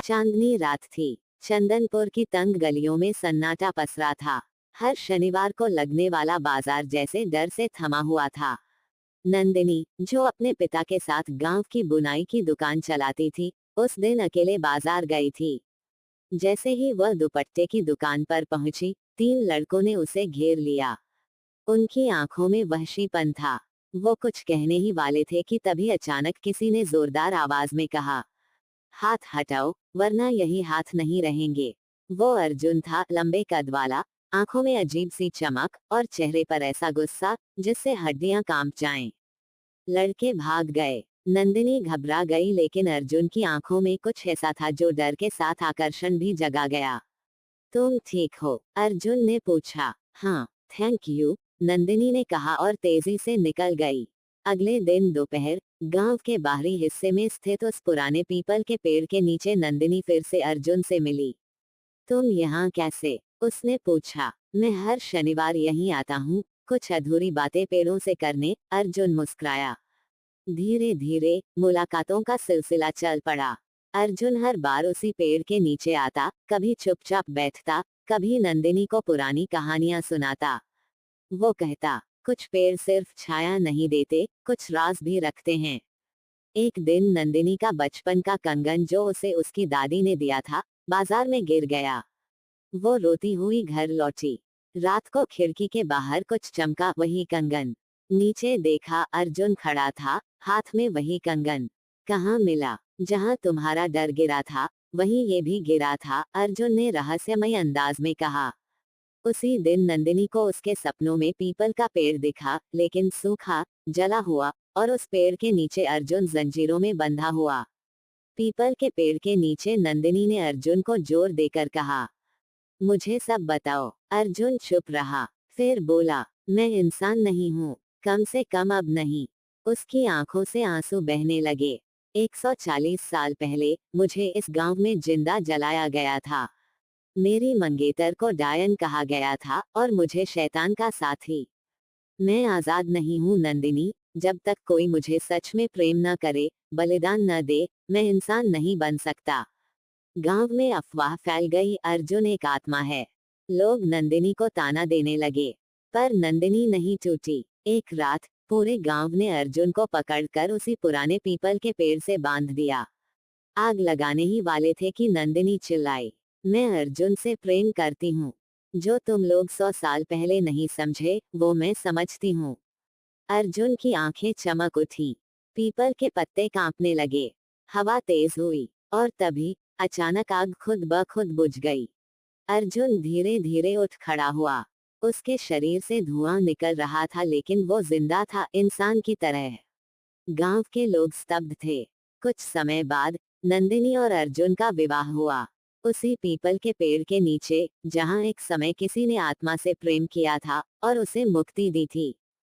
चांदनी रात थी। चंदनपुर की तंग गलियों में सन्नाटा पसरा था। हर शनिवार को लगने वाला बाजार जैसे डर से थमा हुआ था। नंदिनी, जो अपने पिता के साथ गांव की बुनाई की दुकान चलाती थी, उस दिन अकेले बाजार गई थी। जैसे ही वह दुपट्टे की दुकान पर पहुंची, 3 लड़कों ने उसे घेर लिया। उनकी आंखों में वहशीपन था। वो कुछ कहने ही वाले थे कि तभी अचानक किसी ने जोरदार आवाज में कहा, हाथ हटाओ, वरना यही हाथ नहीं रहेंगे। वो अर्जुन था, लंबे कद वाला, आंखों में अजीब सी चमक और चेहरे पर ऐसा गुस्सा जिससे हड्डियां कांप जाएं। लड़के भाग गए। नंदिनी घबरा गई, लेकिन अर्जुन की आंखों में कुछ ऐसा था जो डर के साथ आकर्षण भी जगा गया। तुम ठीक हो? अर्जुन ने पूछा। हाँ, थैंक यू, नंदिनी ने कहा और तेजी से निकल गई। अगले दिन दोपहर, गांव के बाहरी हिस्से में स्थित उस पुराने पीपल के पेड़ के नीचे नंदिनी फिर से अर्जुन से मिली। तुम यहाँ कैसे? उसने पूछा। मैं हर शनिवार यहीं आता हूँ, कुछ अधूरी बातें पेड़ों से करने, अर्जुन मुस्कुराया। धीरे धीरे मुलाकातों का सिलसिला चल पड़ा। अर्जुन हर बार उसी पेड़ के नीचे आता, कभी चुपचाप बैठता, कभी नंदिनी को पुरानी कहानियां सुनाता। वो कहता, कुछ पेड़ सिर्फ छाया नहीं देते, कुछ राज भी रखते हैं। एक दिन नंदिनी का बचपन का कंगन जो उसे उसकी दादी ने दिया था, बाजार में गिर गया। वो रोती हुई घर लौटी। रात को खिड़की के बाहर कुछ चमका, वही कंगन। नीचे देखा, अर्जुन खड़ा था, हाथ में वही कंगन। कहाँ मिला? जहाँ तुम्हारा डर गिरा था, वहीं ये भी गिरा था, अर्जुन ने रहस्यमय अंदाज में कहा। उसी दिन नंदिनी को उसके सपनों में पीपल का पेड़ दिखा, लेकिन सूखा, जला हुआ, और उस पेड़ के नीचे अर्जुन जंजीरों में बंधा हुआ। पीपल के पेड़ के नीचे नंदिनी ने अर्जुन को जोर देकर कहा, मुझे सब बताओ। अर्जुन चुप रहा, फिर बोला, मैं इंसान नहीं हूँ, कम से कम अब नहीं। उसकी आंखों से आंसू बहने लगे। 140 साल पहले मुझे इस गांव में जिंदा जलाया गया था। मेरी मंगेतर को डायन कहा गया था और मुझे शैतान का साथी। मैं आजाद नहीं हूँ नंदिनी, जब तक कोई मुझे सच में प्रेम न करे, बलिदान न दे, मैं इंसान नहीं बन सकता। गांव में अफवाह फैल गई, अर्जुन एक आत्मा है। लोग नंदिनी को ताना देने लगे, पर नंदिनी नहीं टूटी। एक रात पूरे गांव ने अर्जुन को पकड़कर उसी पुराने पीपल के पेड़ से बांध दिया। आग लगाने ही वाले थे कि नंदिनी चिल्लाई, मैं अर्जुन से प्रेम करती हूँ। जो तुम लोग 100 साल पहले नहीं समझे, वो मैं समझती हूँ। अर्जुन की आंखें चमक उठी। पीपल के पत्ते कांपने लगे। हवा तेज हुई, और तभी अचानक आग खुद ब खुद बुझ गई। अर्जुन धीरे धीरे उठ खड़ा हुआ। उसके शरीर से धुआं निकल रहा था, लेकिन वो जिंदा था, इंसान की तरह। गांव के लोग स्तब्ध थे। कुछ समय बाद नंदिनी और अर्जुन का विवाह हुआ। उसी पीपल के पेड़ के नीचे, जहां एक समय किसी ने आत्मा से प्रेम किया था और उसे मुक्ति दी थी।